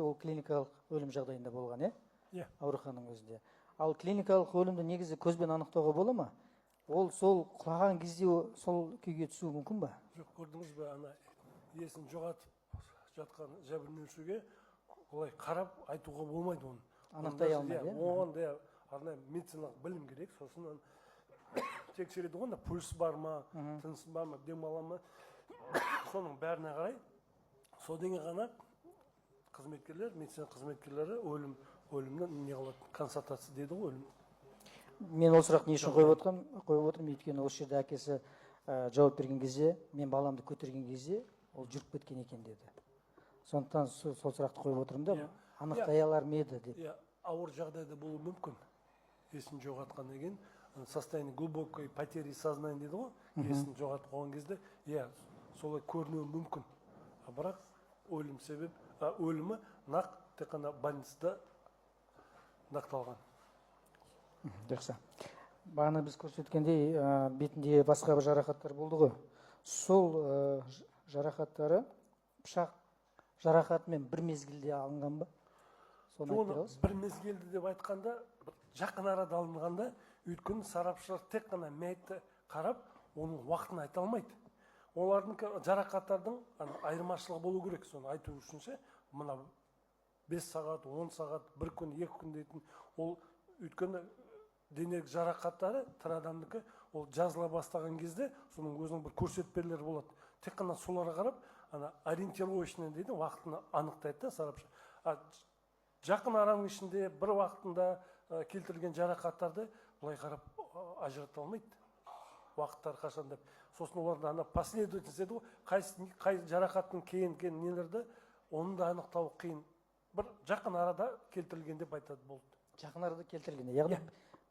ол клиникалық өлім жағдайында болған, Иә. Аурухананың өзінде. Ал клиникалық өлімді негізі көзбен анықтауға бола ма? Ол сол құлаған кезде сол күйге түсуі мүмкін ба? Жоқ, көрдіңіз бе, ана есін жоғалтып жатқан жәбірленушіге олай қарап айтуға болмайды оны. Анықтай алмайды. Оған да арнайы медициналық білім керек. Сосын тексереді ғой, пульс бар ма, тынысы бар ма, демала ма, соның бәріне қарай. Содан ғана қызметкерлер, медицина қызметкерлері өлімнен не қылады, консультация дейді ғой, өлім. Мен ол сұрақ не үшін қойып отырмын, өйткені осы жерде әкесі жауап берген кезде, мен баламды көтерген кезде ол жүріп кеткен екен деді. Сондықтан сол сұрақты қойып отырмын да, анықтай алар ма еді деп. Ауыр жағдайда болуы мүмкін. Есін жоғалтқаннан кейін состояние глубокой потери сознания дейді ғой, есін жоғалтып қалған кезде, солай көрінуі мүмкін. Бірақ өлімі нақ тек қана больницада нақталған. Жақсы. Бағана біз көрсеткендей, бетінде басқа бір жарақаттар болды ғой. Сол жарақаттары пышақ жарақатымен бір мезгілде алынған ба? Бір мезгілде деп айтқанда, жақын арада алынғанда, өйткені сарапшылар тек қана мәйітті қарап, оның уақытын айта алмайды. Олардың жарақаттардың айырмашылығы болу керек, соны айту үшінші, мына 5 сағат, 10 сағат, 1 күн, 2 күн дейтін, ол өйткені денелік жарақаттары, тірі адамдікі, ол жазыла бастаған кезде, соның өзінің бір көрсетпелері болады. Тек қана соларға қарап, ориентировочный дейді, уақытын анықтайды сарапшы. Жақын араның ішінде бір уақытында келтірілген жарақаттарды бұлай қарап ажырата алмайды. Уақыттар қашан деп. Сосын оларды последовательность еді ғой, қай жарақаттың кейін нелерді, оны да анықтау қиын. Бір жақын арада келтірілген деп айтады болды. Жақын арада келтірілген. Яғни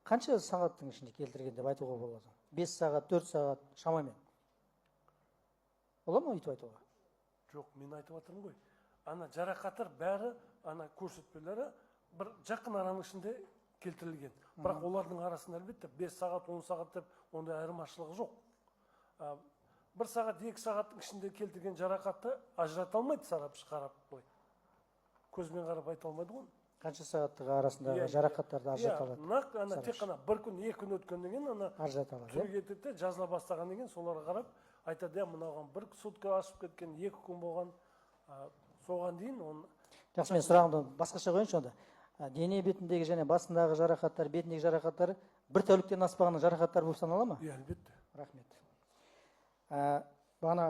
қанша сағаттың ішінде келтірген деп айтуға болады? 5 сағат, 4 сағат шамамен. Ола ма өйтіп айтуға? Жоқ, мен айтып отырмын ғой. Жарақаттар бәрі, көрсетпелері бір жақын араның ішінде келтірілген. Бірақ олардың арасында әлбетте 5 сағат, 10 сағат деп ондай айырмашылығы жоқ. 1 сағат, 2 сағаттың ішінде келтірген жарақатты ажырата алмайды сарапшы қарап қой. Көзбен қарап айта алмайды ғой. Қанша сағаттың арасындағы жарақаттарды ажырата алады? Нақ, тек қана 1 күн, 2 күн өткеннен кейін ажырата алады. түрі кетеді, жазыла бастағаннан кейін соларға қарап айтады, мынаған 1 сутка ашып кеткен, 2 күн болған, соған дейін оны. Жақсы, мен сұрағымды басқаша қойыншы онда. Дене бетіндегі және басындағы жарақаттар, бетіндегі жарақаттар бір тәуліктен аспаған жарақаттар болып санала ма? Әлбетте. Рахмет. Бағана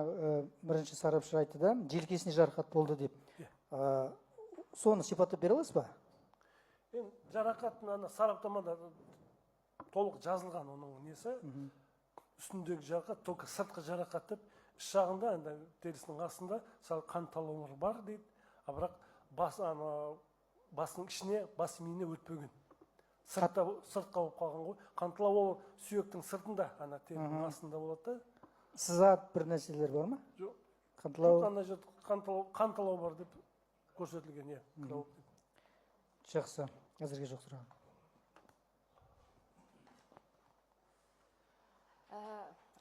бірінші сарапшы айтты да, желкесіне жарақат болды деп. Соны сипаттап бере аласыз ба? Жарақаттың сараптамада толық жазылған оның несі. Үстіндегі жарақат, только сыртқы жарақат деп, іш жағында, терісінің астында қан талаулары бар дейді. Бірақ басының ішіне, бас миіне өтпеген. Сыртқа болып қалған ғой. Қанталау ол сүйектің сыртында, терінің астында болады. Сызат бір нәрселер бар ма? Жоқ. Қанталау бар деп көрсетілген. Жақсы, әзірге жоқ сұрағым.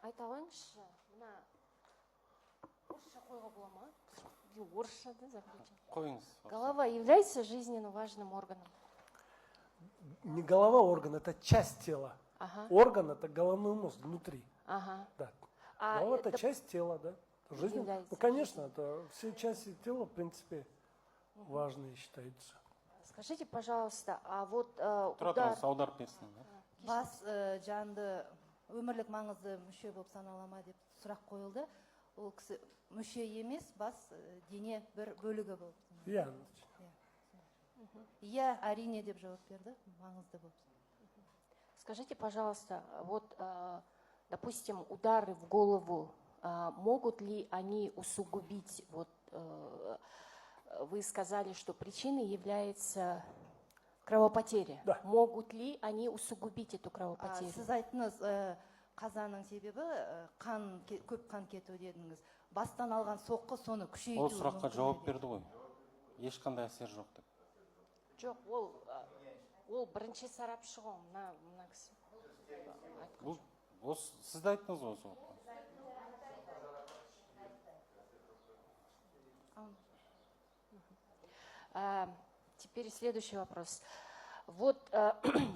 Айта алаңызшы, мына орысша қойға бола ма? Орысша да запрещен. Қойыңыз. Голова является жизненно важным органом? Не голова орган, это часть тела. Орган это головной мозг внутри. Да. Голова это часть тела, да. Жизнь. Конечно, это все части тела, в принципе, важные считаются. Скажите, пожалуйста, а вот удар... аударып берсін. Бас жанды өмірлік маңызды мүше болып санала ма деп сұрақ қойылды. Ол кісі мүше емес, бас дене бір бөлігі болып. Иә, әрине деп жауап берді, маңызды болып. Скажите, пожалуйста, вот, допустим, удары в голову, могут ли они усугубить, вот, вы сказали, что причиной является кровопотеря. Да. Могут ли они усугубить эту кровопотерю? Сіз айттыңыз, қазаның себебі көп қан кету дедіңіз. Бастан алған соққы соны күшейту. Ол сұраққа жауап берді ғой. Ешқандай әсер жоқ деп. Жоқ, ол бірінші сарапшы ғой, мына кісі. Сіз де айттыңыз ғой сол. Теперь следующий вопрос. Вот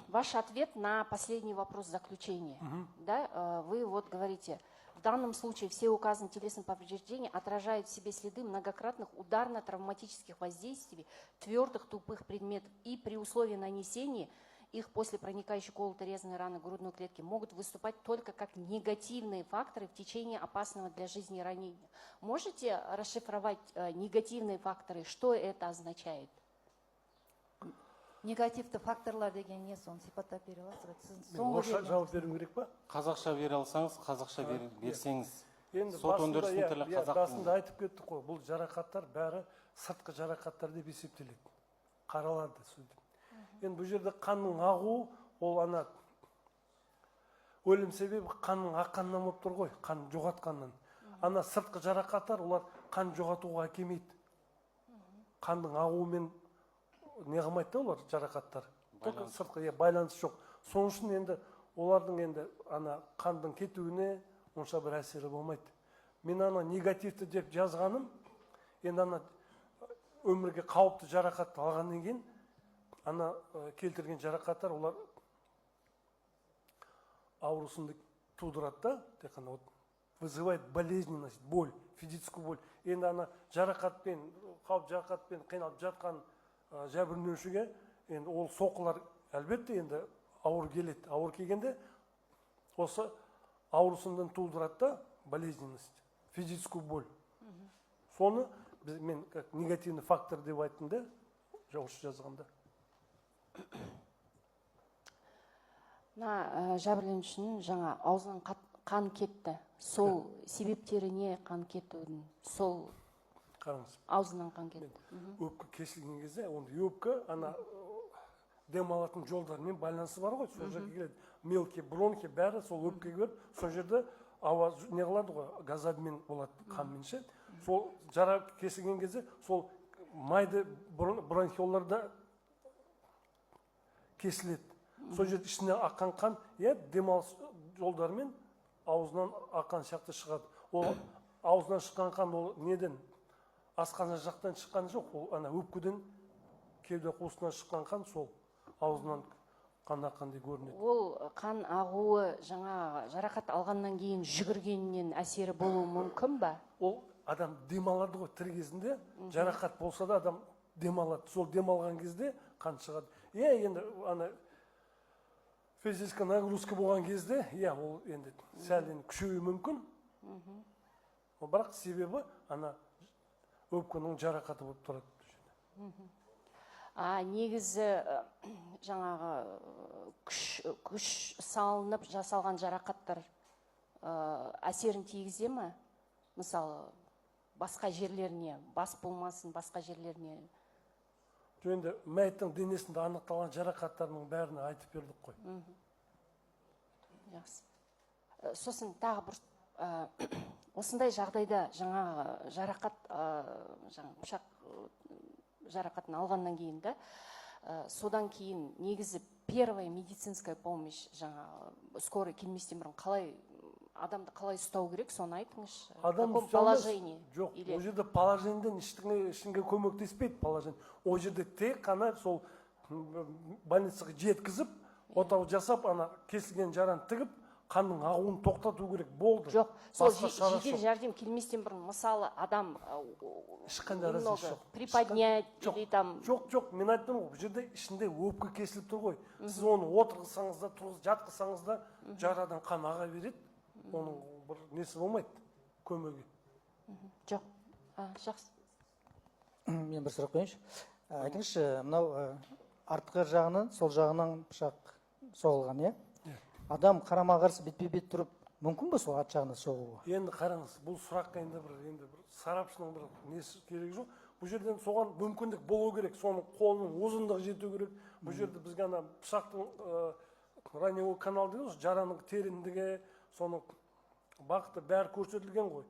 ваш ответ на последний вопрос заключения. Да, вы вот говорите, в данном случае все указанные телесные повреждения отражают в себе следы многократных ударно-травматических воздействий твердых тупых предметов и при условии нанесения их после проникающей колотой резаной раны грудной клетки могут выступать только как негативные факторы в течение опасного для жизни ранения. Можете расшифровать негативные факторы, что это означает? Негативті факторлар деген не, соны сипаттап бере аласыз ба? Сіз Мен соңғы орысша берген- жауап беруім керек па? Қазақша бере алсаңыз, қазақша берсеңіз. Енді Сот өндірісінің тілі қазақ басында тілінде. айтып кеттік қой, бұл жарақаттар бәрі сыртқы жарақаттар деп есептеледі. Қаралады сөйтіп. Енді бұл жерде қанның ағуы, ол ана өлім себебі қанның аққанынан болып тұр ғой, қан жоғатқаннан. Ана сыртқы жарақаттар, олар қан жоғатуға әкелмейді. Қанның ағуымен не қылмайды да олар жарақаттар. Только сыртқы байланыс жоқ. Соның үшін енді олардың енді ана қандың кетуіне онша бір әсері болмайды. Мен ана негативті деп жазғаным, енді ана өмірге қауіпті жарақатты алғаннан кейін ана келтірген жарақаттар олар аурусынды тудырады да, тек қана вот вызывает болезненность, боль, физическую боль. Енді ана жарақатпен, қауіп жарақатпен қиналып жатқан жәбірленушіге енді ол соққылар әлбетте енді ауыр келеді. Ауыр келгенде осы аурусындан тудырады да болезненность, физическую боль. Соны мен как негативный фактор деп айттым да, орысша жазғанда. Мына жәбірленушінің жаңа аузынан қан кетті. Сол себептері не қан кетудің? Сол Қараңыз. аузынан қан кетті. Өпкі кесілген кезде, онда өпкі ана дем алатын жолдармен байланысы бар ғой, сол жерге келеді. Мелкий, бронхи бәрі сол өпкеге беріп, сол жерде ауа не қылады ғой, газобмен болады қанменше. Сол жара кесілген кезде сол майды бронхиолларда кесіледі. Сол жерде ішіне аққан қан, демалыс жолдарымен аузынан аққан сияқты шығады. Ол аузынан шыққан қан ол неден? Асқазан жақтан шыққан жоқ, ол ана өпкеден кеуде қуысынан шыққан қан сол аузынан қан аққандай көрінеді. Ол қан ағуы жаңа жарақат алғаннан кейін жүгіргеннен әсері болуы мүмкін ба? Ол адам демалады ғой, тірі кезінде жарақат болса да адам демалады. Сол демалған кезде қан шығады. Енді ана физическая нагрузка болған кезде, ол енді сәлден күшеуі мүмкін. Бірақ себебі ана өпкенің жарақаты болып тұрады. Негізі жаңағы күш салынып жасалған жарақаттар әсерін тигізе ме? Мысалы, басқа жерлеріне, бас болмасын, басқа жерлеріне. Енді мәйіттің денесінде анықталған жарақаттарының бәрін айтып бердік қой. Сосын тағы бір осындай жағдайда жаңа жарақат, пышақ жарақатын алғаннан кейін да, содан кейін негізі первая медицинская помощь жаңа скорый келместен бұрын қалай адамды қалай ұстау керек, соны айтыңызшы. В каком положении? Жоқ, ол жерде положениеден ешкімге көмектеспейді положение. Ол жерде тек қана сол больницаға жеткізіп, отау жасап, ана кесілген жараны тігіп, қанның ағуын тоқтату керек болды. Жоқ, сол жедел жәрдем келместен бұрын, мысалы, адам немного приподнять или там... Жоқ, мен айттым ғой, бұл жерде ішінде өпкі кесіліп тұр ғой. Сіз оны отырғызсаңыз да, жатқызсаңыз да, жарадан қан аға береді. Оның бір несі болмайды, көмегі. Жоқ, жақсы. Мен бір сұрақ қойыншы. Айтыңызшы, мынау артқы жағынан, сол жағынан пышақ соғылған, е? Адам қарама қарсы бетпе-бет тұрып, мүмкін бе сол арт жағына соғуға? Енді қараңыз, бұл сұраққа енді бір сарапшының бір несі керек жоқ. Бұл жерден соған мүмкіндік болу керек, соның қолының ұзындығы жету керек. Бұл жерде бізге ана пышақтың раневой канал дейміз, жараның тереңдігі, соның бағыты бәрі көрсетілген ғой.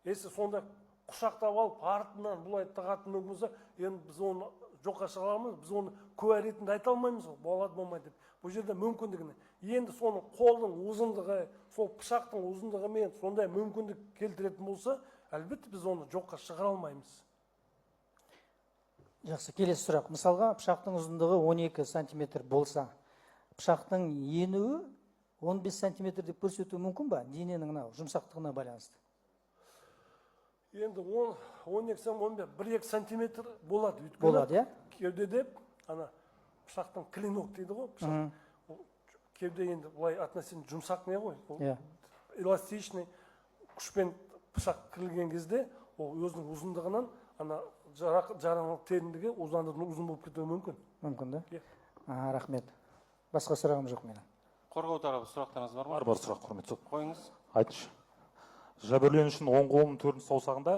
Если сонда құшақтап алып, артынан бұлай тағатын мүмкін болса, енді біз оны жоққа шығара алмаймыз, біз оны куә ретінде айта алмаймыз ғой, болады болмайды деп. Бұл жерде мүмкіндігіне. Енді соның қолдың ұзындығы, сол пышақтың ұзындығымен сондай мүмкіндік келтіретін болса, әлбетте біз оны жоққа шығара алмаймыз. Жақсы, келесі сұрақ. Мысалға, пышақтың ұзындығы 12 сантиметр болса, пышақтың енуі 15 сантиметр деп көрсету мүмкін ба? Дененің мынау жұмсақтығына байланысты. Енді 12-15 сантиметр болады. Болады, иә? Кеудеде ана пышақтың клинок дейді ғой, пышақ. Ол кеуде енді былай относительно жұмсақ не ғой? Ол Иә. эластичный күшпен пышақ кірілген кезде ол өзінің ұзындығынан ана жараңның теріндігі ұзын болып кетуі мүмкін. Мүмкін, да? Иә. Рахмет. Басқа сұрағым жоқ менің. Қорғау тарапы сұрақтарыңыз бар ма? Бар сұрақ, құрметті сот. Қойыңыз. Айтыңызшы. Жәбірленушінің оң қолының төртінші саусағында